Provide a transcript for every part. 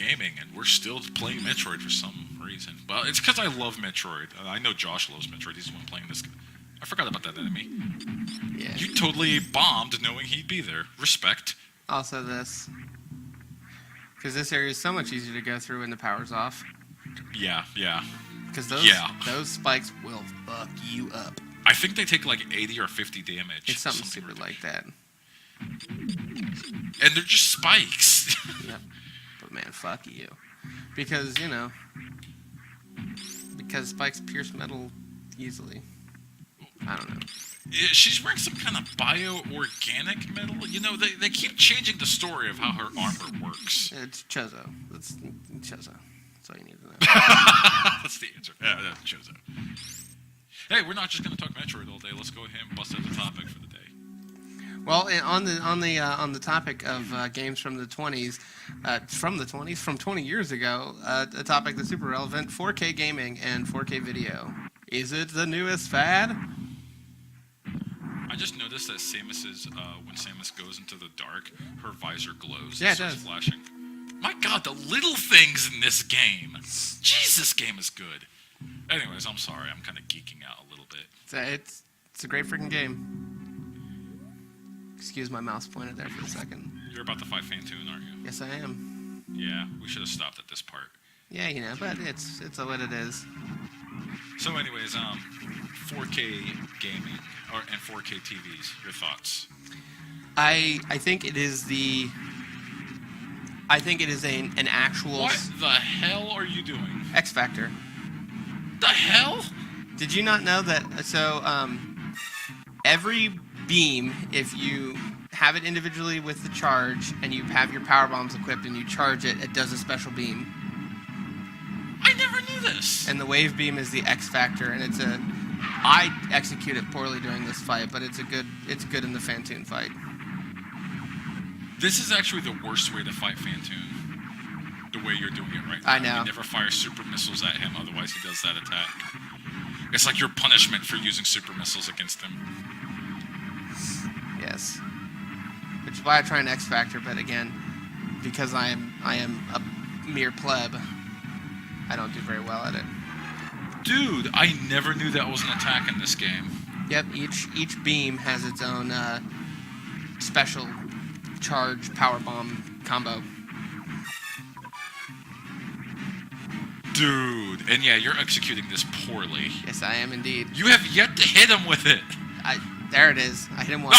gaming, and we're still playing Metroid for some reason. Well, it's because I love Metroid. I know Josh loves Metroid. He's the one playing this. I forgot about that enemy. Yeah. You totally bombed knowing he'd be there. Respect. Also this. Because this area is so much easier to go through when the power's off. Yeah. Because those spikes will fuck you up. I think they take like 80 or 50 damage. It's something stupid like that. And they're just spikes. Yep. But man, fuck you. Because, because spikes pierce metal easily. I don't know. She's wearing some kind of bio-organic metal. They keep changing the story of how her armor works. It's Chozo. It's Chozo. That's all you need to know. That's the answer. Yeah, Chozo. Hey, we're not just going to talk Metroid all day. Let's go ahead and bust out the topic for the day. Well, on the topic of games from the 20s, from 20 years ago, a topic that's super relevant: 4K gaming and 4K video. Is it the newest fad? I just noticed that Samus's when Samus goes into the dark, her visor glows. Yeah, and it starts does. flashing. My God, the little things in this game. Jeez, this game is good. Anyways, I'm sorry. I'm kind of geeking out a little bit. It's a great freaking game. Excuse my mouse pointed there for a second. You're about to fight Fantoon, aren't you? Yes, I am. Yeah, we should have stopped at this part. Yeah, but it's what it is. So, anyways, 4K gaming and 4K TVs. Your thoughts? I think it is an actual. What the hell are you doing? X Factor. The hell? Did you not know that? So, every beam, if you have it individually with the charge and you have your power bombs equipped and you charge it, it does a special beam. I never knew this. And the wave beam is the X Factor, and I execute it poorly during this fight, but it's good in the Fantoon fight. This is actually the worst way to fight Fantoon. The way you're doing it right now. I know. You never fire super missiles at him, otherwise he does that attack. It's like your punishment for using super missiles against him. Yes. Which is why I try an X Factor, but again, because I am a mere pleb, I don't do very well at it. Dude, I never knew that was an attack in this game. Yep, each beam has its own special charge power bomb combo. Dude, and yeah, you're executing this poorly. Yes, I am indeed. You have yet to hit him with it. There it is. I hit him once.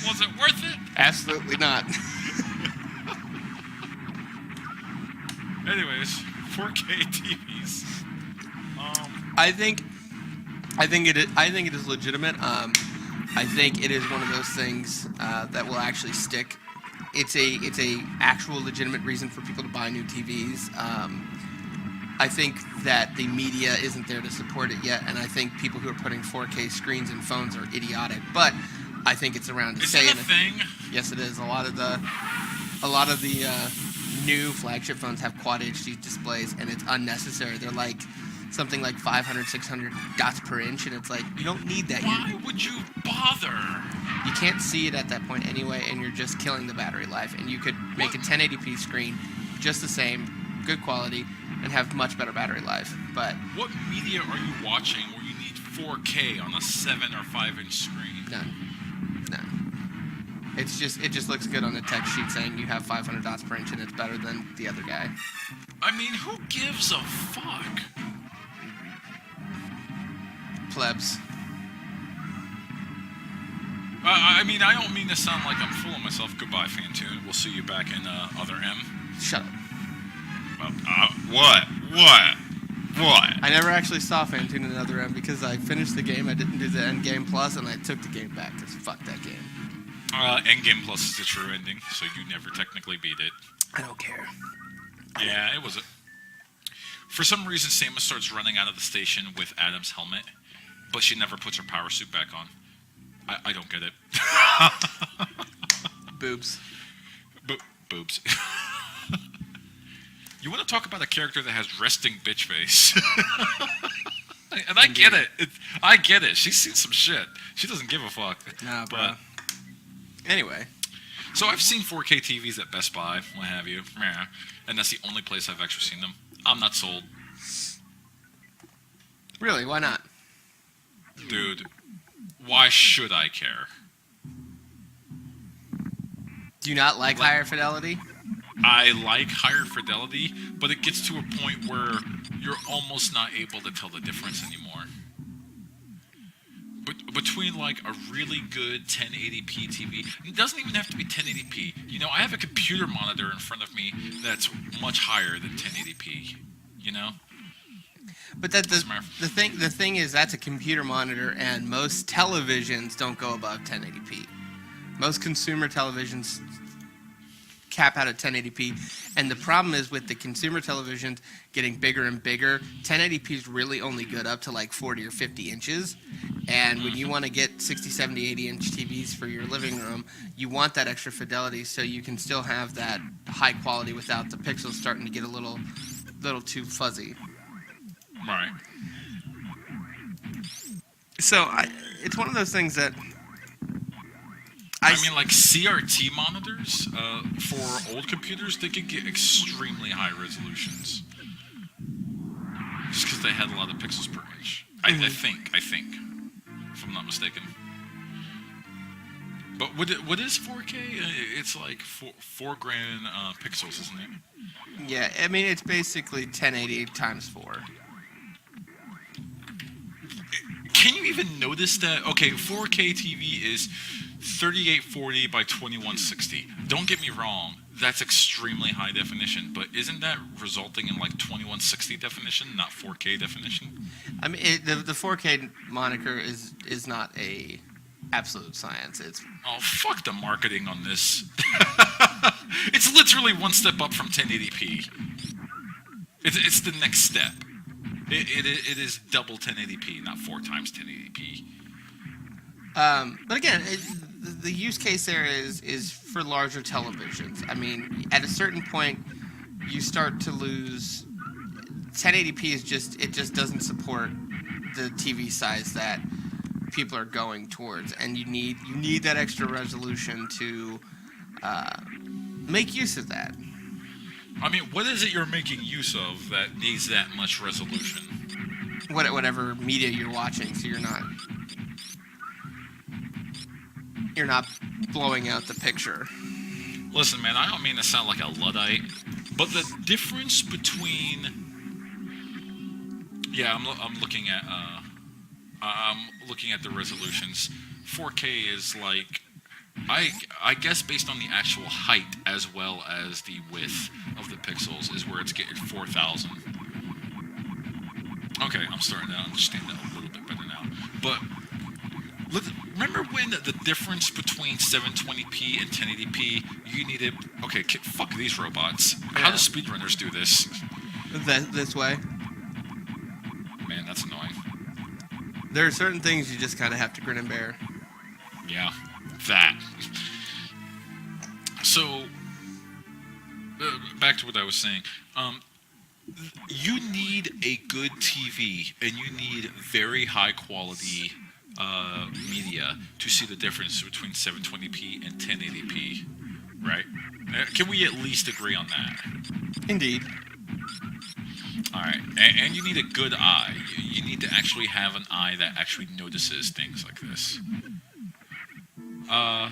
Was it worth it? Absolutely not. Anyways, 4K TVs. I think it is legitimate. I think it is one of those things that will actually stick. It's a actual legitimate reason for people to buy new TVs. I think that the media isn't there to support it yet, and I think people who are putting 4K screens in phones are idiotic. But I think it's around to stay. Is it a thing? Yes, it is. A lot of the new flagship phones have Quad HD displays, and it's unnecessary. They're like something like 500, 600 dots per inch, and it's like, you don't need that. Why would you bother? You can't see it at that point anyway, and you're just killing the battery life. And you could make a 1080p screen just the same, good quality, and have much better battery life. But what media are you watching where you need 4K on a 7 or 5-inch screen? None. It just looks good on the text sheet saying you have 500 dots per inch and it's better than the other guy. I mean, who gives a fuck? Plebs. I mean, I don't mean to sound like I'm fooling myself. Goodbye, Fantoon. We'll see you back in Other M. Shut up. What? I never actually saw Fantoon in Other M because I finished the game, I didn't do the End Game Plus, and I took the game back because fuck that game. Endgame Plus is the true ending, so you never technically beat it. I don't care. Yeah, it was For some reason, Samus starts running out of the station with Adam's helmet, but she never puts her power suit back on. I don't get it. Boobs. Boobs. You want to talk about a character that has resting bitch face? And I get it. I get it. She's seen some shit. She doesn't give a fuck. Nah, bro. Anyway. So I've seen 4K TVs at Best Buy, what have you, yeah, and that's the only place I've actually seen them. I'm not sold. Really? Why not? Dude, why should I care? Do you not like higher fidelity? I like higher fidelity, but it gets to a point where you're almost not able to tell the difference anymore. But between like a really good 1080p TV, it doesn't even have to be 1080p. You know, I have a computer monitor in front of me that's much higher than 1080p. You know? But that the thing is that's a computer monitor, and most televisions don't go above 1080p. Most consumer televisions cap out at 1080p, and the problem is with the consumer televisions getting bigger and bigger, 1080p is really only good up to like 40 or 50 inches, and when you want to get 60, 70, 80 inch TVs for your living room, you want that extra fidelity so you can still have that high quality without the pixels starting to get a little too fuzzy. Right. So it's one of those things that I mean, like CRT monitors for old computers, they could get extremely high resolutions, just because they had a lot of pixels per inch. I think, if I'm not mistaken. But what is 4K? It's like four grand pixels, isn't it? Yeah, I mean it's basically 1080 times 4. Can you even notice that? Okay, 4K TV is 3840 by 2160. Don't get me wrong, that's extremely high definition, but isn't that resulting in like 2160 definition, not 4K definition? I mean, the 4K moniker is not a absolute science. It's fuck the marketing on this. It's literally one step up from 1080p. It's the next step. It is double 1080p, not 4 times 1080p. But again, the use case there is for larger televisions. I mean, at a certain point, you start to lose. 1080p is it just doesn't support the TV size that people are going towards, and you need that extra resolution to make use of that. I mean, what is it you're making use of that needs that much resolution? Whatever media you're watching, so you're not blowing out the picture. Listen, man, I don't mean to sound like a Luddite, but the difference between I'm looking at the resolutions. 4K is like I guess based on the actual height as well as the width of the pixels is where it's getting 4,000. Okay, I'm starting to understand that a little bit better now. But remember when the difference between 720p and 1080p, you needed... Okay, fuck these robots. How do speedrunners do this? This way? Man, that's annoying. There are certain things you just kind of have to grin and bear. Yeah, that. So, back to what I was saying. You need a good TV, and you need very high quality media to see the difference between 720p and 1080p, right? Can we at least agree on that? Indeed. All right, and you need a good eye. You need to actually have an eye that actually notices things like this.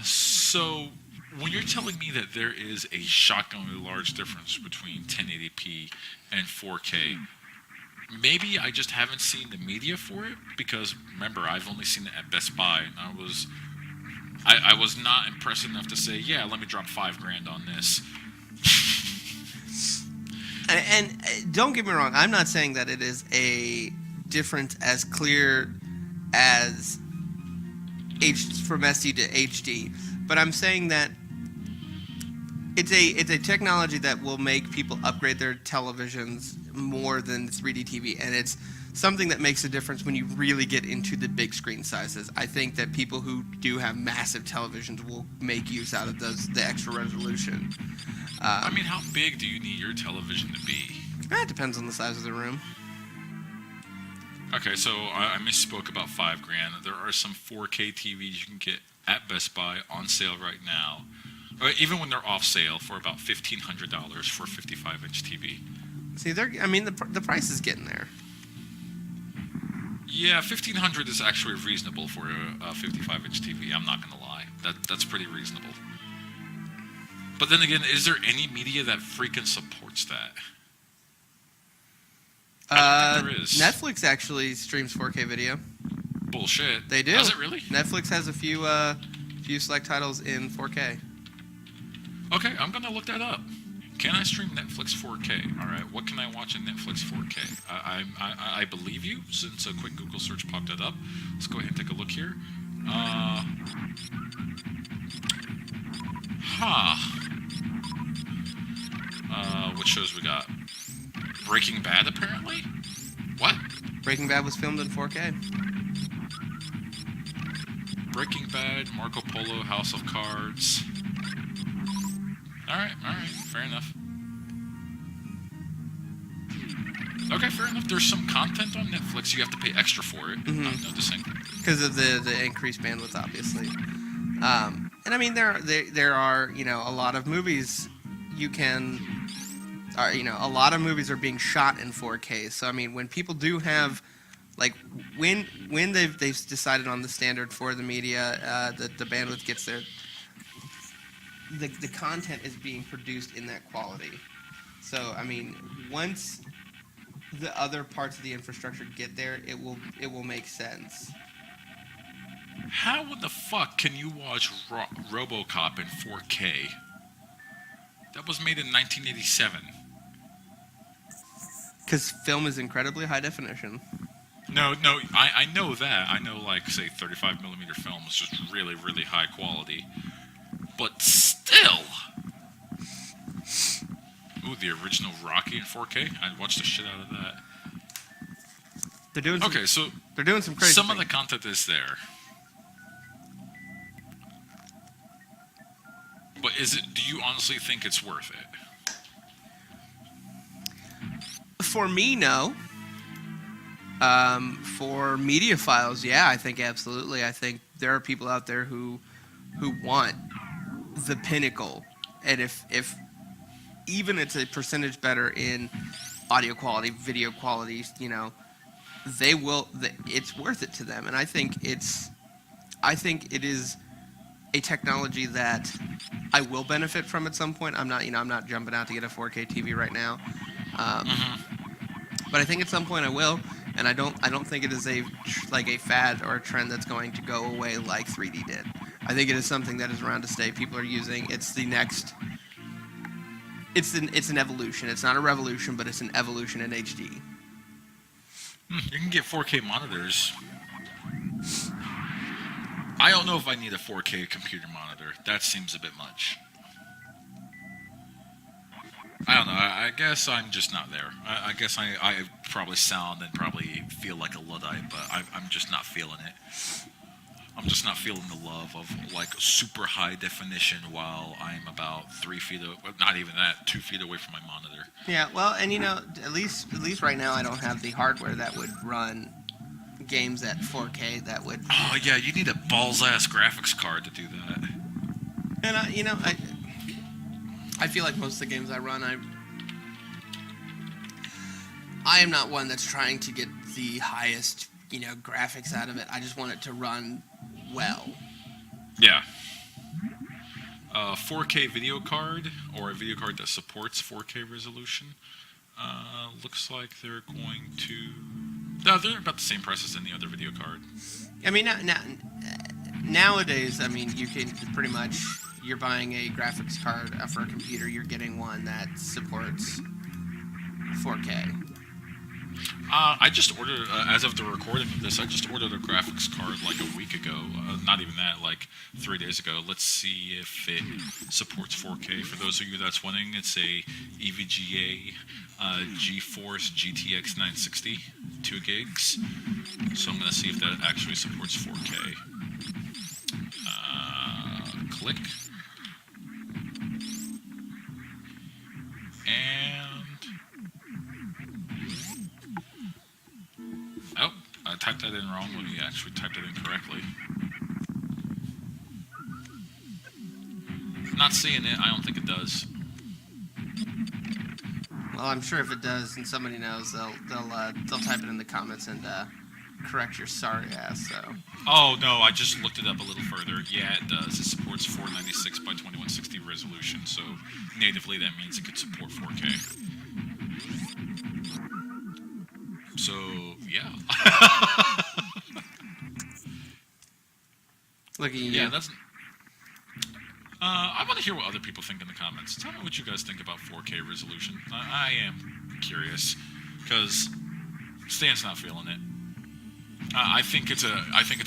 So when you're telling me that there is a shockingly large difference between 1080p and 4K, maybe I just haven't seen the media for it, because remember, I've only seen it at Best Buy, and I was not impressed enough to say, yeah, let me drop $5,000 on this. And don't get me wrong, I'm not saying that it is a difference as clear as from SD to HD, but I'm saying that it's a technology that will make people upgrade their televisions more than 3D TV, and it's something that makes a difference when you really get into the big screen sizes. I think that people who do have massive televisions will make use out of the extra resolution. I mean, how big do you need your television to be? It depends on the size of the room. Okay, so I misspoke about $5,000. There are some 4K TVs you can get at Best Buy on sale right now Or even when they're off sale for about $1,500 for a 55-inch TV. See, the price is getting there. Yeah, $1,500 is actually reasonable for a 55-inch TV. I'm not gonna lie, that's pretty reasonable. But then again, is there any media that freaking supports that? I don't think there is. Netflix actually streams 4K video. Bullshit. They do. Does it really? Netflix has a few select titles in 4K. Okay, I'm gonna look that up. Can I stream Netflix 4K? All right, what can I watch in Netflix 4K? I believe you, since a quick Google search popped that up. Let's go ahead and take a look here. What shows we got? Breaking Bad, apparently? What? Breaking Bad was filmed in 4K. Breaking Bad, Marco Polo, House of Cards. Alright, fair enough. Okay, fair enough. There's some content on Netflix. You have to pay extra for it. Mm-hmm. I'm noticing. Because of the increased bandwidth, obviously. And I mean, there are, a lot of movies a lot of movies are being shot in 4K. So, I mean, when people do have, like, when they've decided on the standard for the media, the bandwidth gets there, the content is being produced in that quality. So, I mean, once the other parts of the infrastructure get there, it will make sense. How in the fuck can you watch RoboCop in 4K? That was made in 1987. Because film is incredibly high definition. No, I know that. I know, like, say, 35mm film is just really, really high quality. But still! Ooh, the original Rocky in 4K? I'd watch the shit out of that. They're doing some crazy some things. of the content is there. But do you honestly think it's worth it? For me, no. For media files, yeah, I think absolutely. I think there are people out there who want the pinnacle, and if even it's a percentage better in audio quality, video quality, they will. It's worth it to them, and I think it is a technology that I will benefit from at some point. I'm not jumping out to get a 4K TV right now, but I think at some point I will. And I don't think it is a fad or a trend that's going to go away like 3D did. I think it is something that is around to stay. People are using. It's the next. It's an evolution. It's not a revolution, but it's an evolution in HD. You can get 4K monitors. I don't know if I need a 4K computer monitor. That seems a bit much. I don't know. I guess I'm just not there. I guess I probably sound and probably feel like a Luddite, but I'm just not feeling it. I'm just not feeling the love of, like, super high definition while I'm about 3 feet, not even that, 2 feet away from my monitor. Yeah, well, and at least right now I don't have the hardware that would run games at 4K that would. Oh yeah, you need a balls-ass graphics card to do that. And I feel like most of the games I run, I am not one that's trying to get the highest, graphics out of it. I just want it to run well. Yeah. 4K video card, or a video card that supports 4K resolution, looks like they're going to. No, they're about the same price as any other video card. I mean, nowadays, I mean, you can pretty much. You're buying a graphics card for a computer, you're getting one that supports 4K. I just ordered, as of the recording of this, I just ordered a graphics card like a week ago. Not even that, like 3 days ago. Let's see if it supports 4K. For those of you that's wondering, it's a EVGA GeForce GTX 960, 2 gigs. So I'm going to see if that actually supports 4K. Click. And oh, I typed that in wrong when we actually typed it in correctly. not seeing it. I don't think it does. Well, I'm sure if it does and somebody knows, they'll type it in the comments and correct your sorry ass. So. Oh no, I just looked it up a little further. Yeah, it does. It supports 496 by 2160 resolution, so natively that means it could support 4K. So yeah. Look at you. Yeah, that's. I want to hear what other people think in the comments. Tell me what you guys think about 4K resolution. I am curious because Stan's not feeling it. I think it's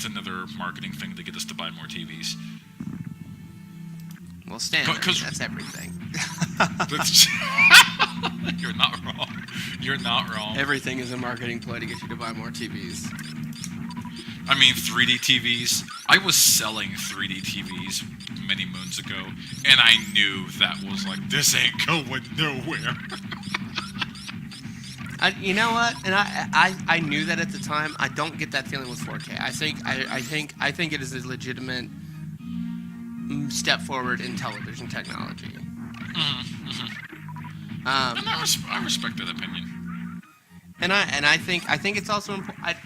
another marketing thing to get us to buy more TVs. Well, Stan, that's everything. You're not wrong. You're not wrong. Everything is a marketing ploy to get you to buy more TVs. I mean, 3D TVs. I was selling 3D TVs many moons ago, and I knew that was like, this ain't going nowhere. You know what? And I knew that at the time. I don't get that feeling with 4K. I think it is a legitimate step forward in television technology. Mm-hmm, mm-hmm. And I respect that opinion. And I think it's also important.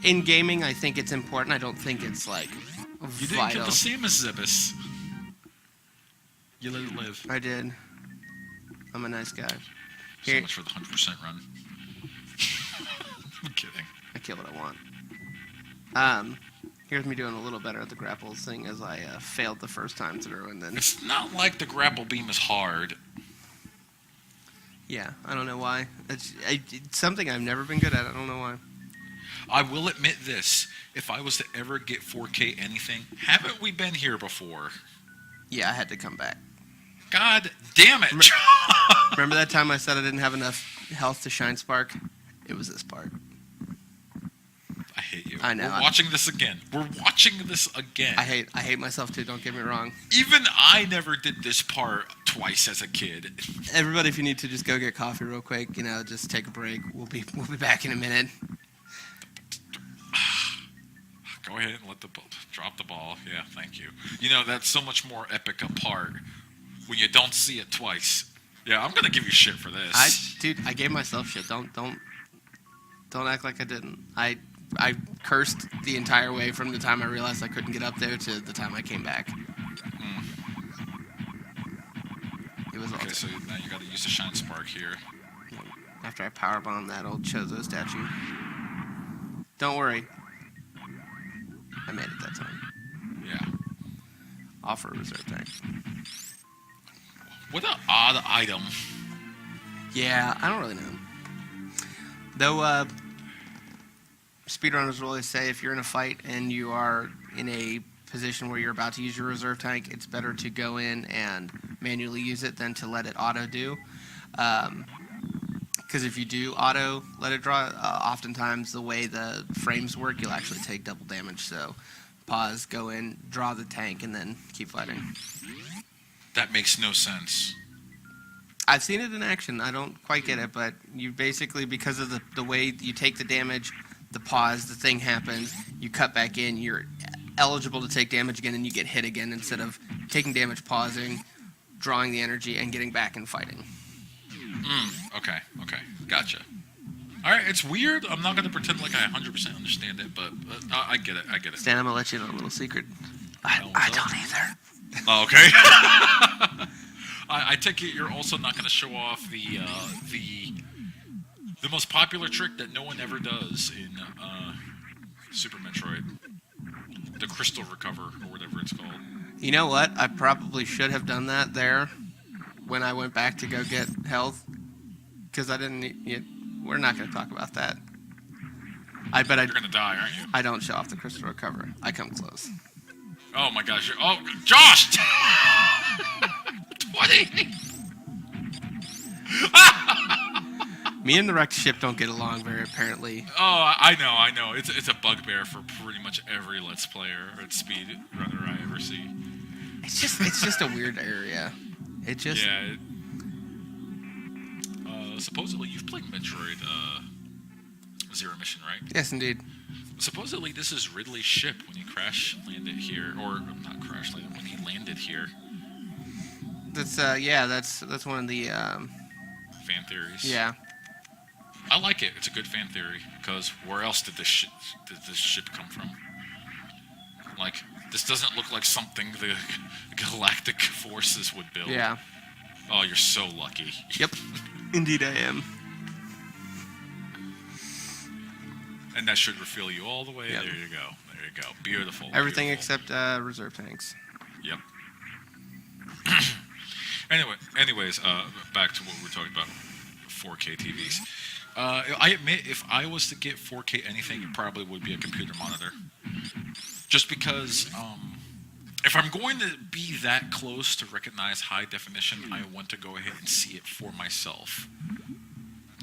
In gaming, I think it's important. I don't think it's like you vital. didn't get the same as Zebes. You let it live. I did. I'm a nice guy. So much for the 100% run. I'm kidding. I kill what I want. Here's me doing a little better at the grapple, seeing as I failed the first time through, and then. It's not like the grapple beam is hard. Yeah, I don't know why. It's something I've never been good at. I don't know why. I will admit this. If I was to ever get 4K anything, haven't we been here before? Yeah, I had to come back. God damn it. Remember that time I said I didn't have enough health to shine spark? It was this part. I hate you. I know. We're watching this again. We're watching this again. I hate myself too, don't get me wrong. Even I never did this part twice as a kid. Everybody, if you need to just go get coffee real quick, just take a break. We'll be back in a minute. Go ahead and drop the ball. Yeah, thank you. That's so much more epic a part when you don't see it twice. Yeah, I'm gonna give you shit for this. I gave myself shit. Don't act like I didn't. I cursed the entire way from the time I realized I couldn't get up there to the time I came back. It was okay. So now you got to use the shine spark here. After I powerbomb that old Chozo statue. Don't worry. I made it that time. Yeah. Offer a reserve tank. What an odd item. Yeah, I don't really know. Though, speedrunners will always say if you're in a fight and you are in a position where you're about to use your reserve tank, it's better to go in and manually use it than to let it auto do. Because if you do auto let it draw, oftentimes the way the frames work, you'll actually take double damage. So pause, go in, draw the tank, and then keep fighting. That makes no sense. I've seen it in action. I don't quite get it, but you basically, because of the way you take the damage, the pause, the thing happens, you cut back in, you're eligible to take damage again, and you get hit again instead of taking damage, pausing, drawing the energy, and getting back and fighting. Okay. Gotcha. All right, it's weird. I'm not going to pretend like I 100% understand it, but I get it. Stan, I'm going to let you know a little secret. I don't either. Oh, okay. I take it you're also not going to show off the most popular trick that no one ever does in Super Metroid, the crystal recover or whatever it's called. You know what? I probably should have done that there when I went back to go get health, because I didn't. We're not going to talk about that. You're going to die, aren't you? I don't show off the crystal recover. I come close. Oh my gosh! Josh! 20. Me and the wrecked ship don't get along very apparently. Oh, I know. It's a bugbear for pretty much every Let's Player or speed runner I ever see. It's just a weird area. It just yeah. Supposedly you've played Metroid Zero Mission, right? Yes, indeed. Supposedly, this is Ridley's ship when he crash landed here, or not crash landed, when he landed here. That's that's one of the Fan theories. yeah. I like it. It's a good fan theory because where else did this ship come from? Like, this doesn't look like something the galactic forces would build. Yeah. Oh, you're so lucky. Yep. Indeed, I am. And that should refill you all the way. Yep. There you go. There you go. Beautiful. Everything beautiful. except reserve tanks. Yep. Anyways, back to what we're talking about. 4K TVs. I admit, if I was to get 4K anything, it probably would be a computer monitor. Just because, if I'm going to be that close to recognize high definition, I want to go ahead and see it for myself.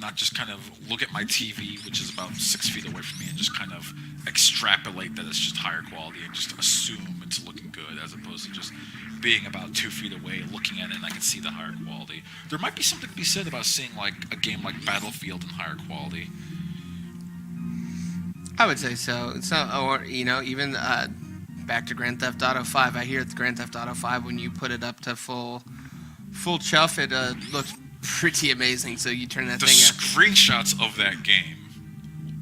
Not just kind of look at my TV, which is about 6 feet away from me, and just kind of extrapolate that it's just higher quality and just assume it's looking good, as opposed to just being about 2 feet away, looking at it, and I can see the higher quality. There might be something to be said about seeing like a game like Battlefield in higher quality. I would say so. Or even back to Grand Theft Auto 5. I hear it's Grand Theft Auto 5 when you put it up to full chuff, it looks pretty amazing. So you turn that The thing up. screenshots of that game.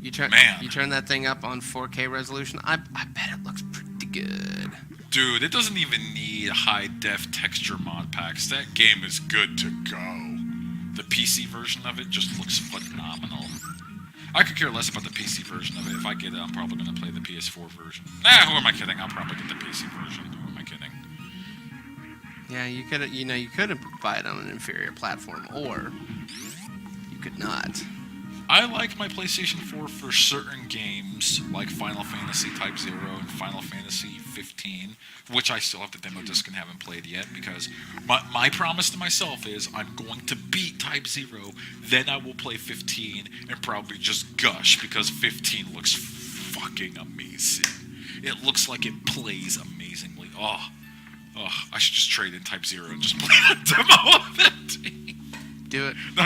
You turn that thing up on 4K resolution. I bet it looks pretty good. Dude, it doesn't even need high-def texture mod packs. That game is good to go. The PC version of it just looks phenomenal. I could care less about the PC version of it. If I get it, I'm probably going to play the PS4 version. Who am I kidding? I'll probably get the PC version. Who am I kidding? Yeah, you could buy it on an inferior platform, or you could not. I like my PlayStation 4 for certain games, like Final Fantasy Type 0 and Final Fantasy 15, which I still have the demo disc and haven't played yet, because my promise to myself is I'm going to beat Type 0, then I will play 15 and probably just gush, because 15 looks fucking amazing. It looks like it plays amazingly. Oh, I should just trade in Type 0 and just play the demo of 15. Do it. No.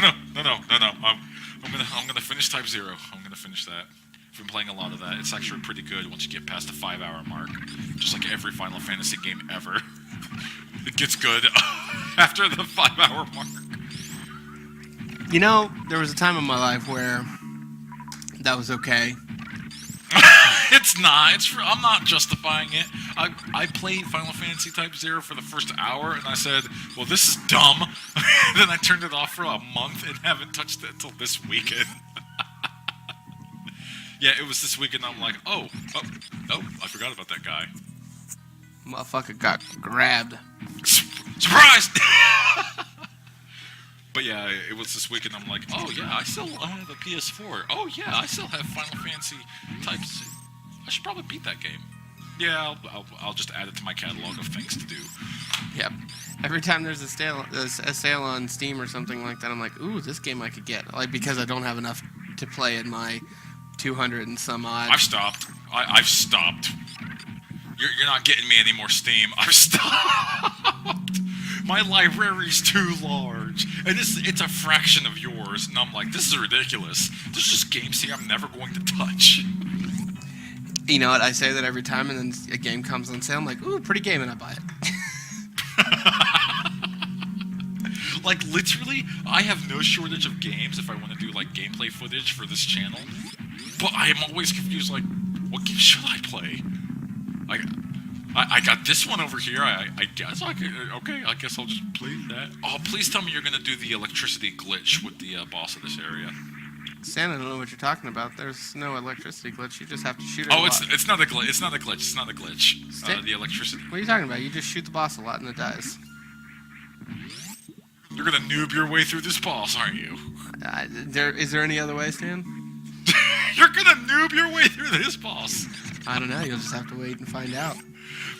I'm gonna finish Type 0. I'm gonna finish that. I've been playing a lot of that. It's actually pretty good once you get past the 5-hour mark. Just like every Final Fantasy game ever. It gets good after the 5-hour mark. There was a time in my life where that was okay. It's not. I'm not justifying it. I played Final Fantasy Type 0 for the first hour, and I said, well, this is dumb. Then I turned it off for a month and haven't touched it until this weekend. Yeah, it was this weekend. I'm like, oh, I forgot about that guy. Motherfucker got grabbed. Surprise! But yeah, it was this weekend. I'm like, oh yeah, I still have a PS4. Oh yeah, I still have Final Fantasy Type 0. I should probably beat that game. Yeah, I'll just add it to my catalog of things to do. Yep. Every time there's a sale on Steam or something like that, I'm like, ooh, this game I could get. Like, because I don't have enough to play in my 200 and some odd. I've stopped. I've stopped. You're not getting me any more Steam. I've stopped. My library's too large, and it's a fraction of yours. And I'm like, this is ridiculous. There's just games here I'm never going to touch. You know what? I say that every time, and then a game comes on sale. I'm like, ooh, pretty game, and I buy it. Like, literally, I have no shortage of games if I want to do, like, gameplay footage for this channel. But I am always confused, like, what game should I play? Like, I got this one over here. I guess I could, okay, I guess I'll just play that. Oh, please tell me you're going to do the electricity glitch with the boss of this area. Stan, I don't know what you're talking about. There's no electricity glitch. You just have to shoot it. Oh, it's not a glitch. It's not a glitch. It's not a glitch. The electricity. What are you talking about? You just shoot the boss a lot and it dies. You're gonna noob your way through this boss, aren't you? Is there any other way, Stan? You're gonna noob your way through this boss. I don't know. You'll just have to wait and find out.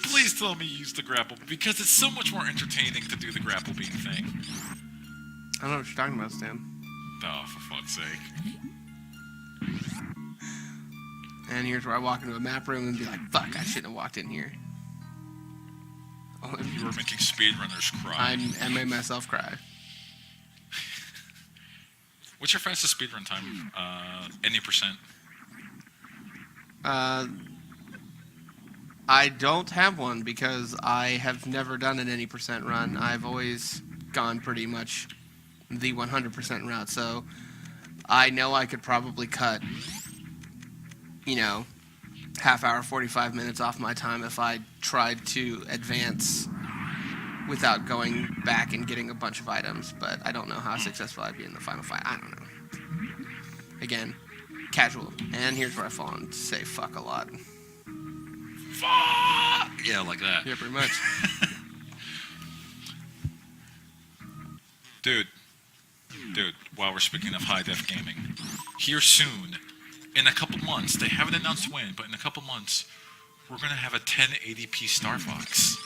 Please tell me you use the grapple, because it's so much more entertaining to do the grapple beam thing. I don't know what you're talking about, Stan. Oh, for fuck's sake. And here's where I walk into a map room and be like, fuck, I shouldn't have walked in here. You were making speedrunners cry. I made myself cry. What's your fastest speedrun time? Any percent? I don't have one because I have never done an any percent run. I've always gone pretty much the 100% route. So I know I could probably cut, half hour, 45 minutes off my time if I tried to advance without going back and getting a bunch of items. But I don't know how successful I'd be in the final fight. I don't know. Again, casual. And here's where I fall and say fuck a lot. Fuck! Yeah, like that. Yeah, pretty much. Dude, while we're speaking of high-def gaming, here soon, in a couple months, they haven't announced when, but in a couple months, we're going to have a 1080p Star Fox.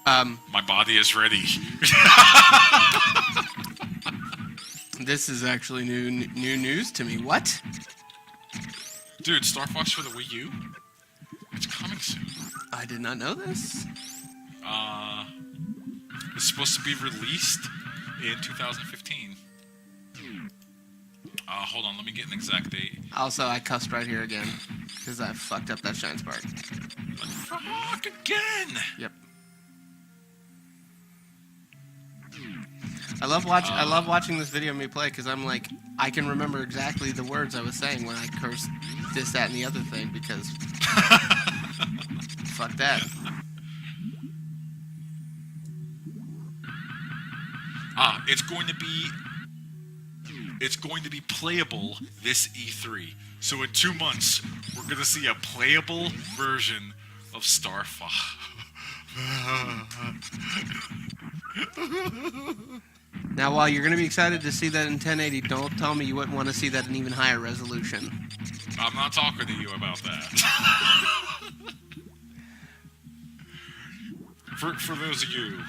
My body is ready. This is actually new news to me. What? Dude, Star Fox for the Wii U? It's coming soon. I did not know this. It's supposed to be released in 2015. Hold on, let me get an exact date. Also, I cussed right here again because I fucked up that Shine Spark. Fuck again! Yep. I love watching this video of me play because I'm like, I can remember exactly the words I was saying when I cursed this, that, and the other thing because fuck that. It's going to be playable this E3. So in 2 months, we're going to see a playable version of Star Fox. Now, while you're going to be excited to see that in 1080, don't tell me you wouldn't want to see that in even higher resolution. I'm not talking to you about that. For those of you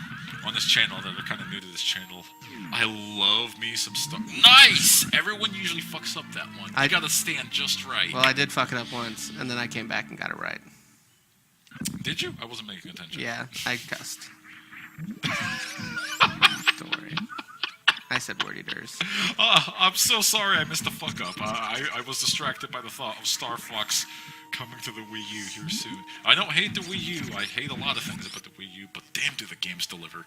on this channel that are kind of new to this channel, I love me some stuff. Nice! Everyone usually fucks up that one. I gotta stand just right. Well, I did fuck it up once, and then I came back and got it right. Did you? I wasn't making attention. Yeah, I cussed. Don't worry. I said wordy durs. I'm so sorry I missed the fuck up. I was distracted by the thought of Star Fox coming to the Wii U here soon. I don't hate the Wii U. I hate a lot of things about the Wii U, but damn do the games deliver.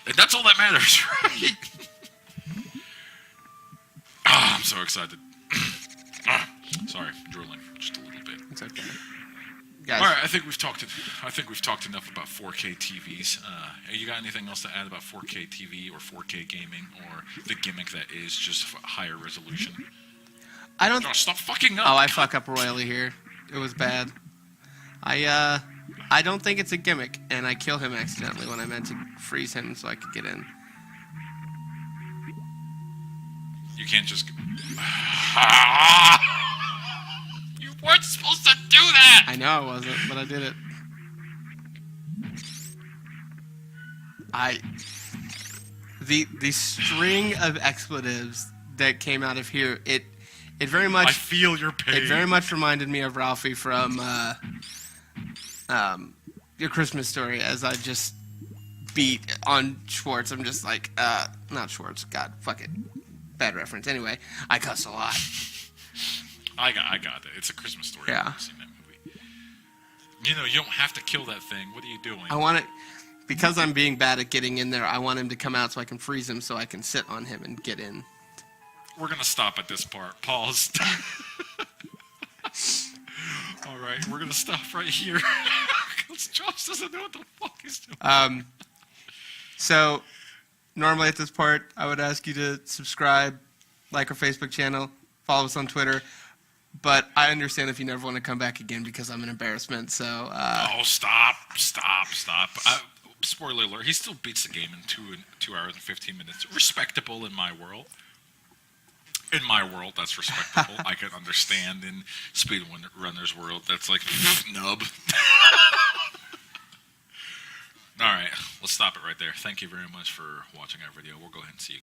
And that's all that matters, right? I'm so excited. Sorry, drooling just a little bit. It's okay. Guys. All right, I think we've talked enough about 4K TVs. You got anything else to add about 4K TV or 4K gaming or the gimmick that is just higher resolution? I don't. Stop fucking up. Oh, I fuck up royally here. It was bad. I don't think it's a gimmick, and I kill him accidentally when I meant to freeze him so I could get in. You can't just. You weren't supposed to do that! I know I wasn't, but I did it. The string of expletives that came out of here, it very much. I feel your pain. It very much reminded me of Ralphie from Your Christmas Story, as I just beat on Schwartz. I'm just like, not Schwartz. God, fuck it. Bad reference. Anyway, I cuss a lot. I got it. It's A Christmas Story. Yeah. I've seen that movie. You know, you don't have to kill that thing. What are you doing? I want it, because I'm being bad at getting in there, I want him to come out so I can freeze him so I can sit on him and get in. We're going to stop at this part. Pause. All right, we're going to stop right here. Because Josh doesn't know what the fuck he's doing. So, normally at this part, I would ask you to subscribe, like our Facebook channel, follow us on Twitter. But I understand if you never want to come back again because I'm an embarrassment. So. Oh, stop! Spoiler alert: he still beats the game in 2 hours and 15 minutes. Respectable in my world. In my world, that's respectable. I can understand in speedrunner's world, that's like nub. All right, let's stop it right there. Thank you very much for watching our video. We'll go ahead and see you.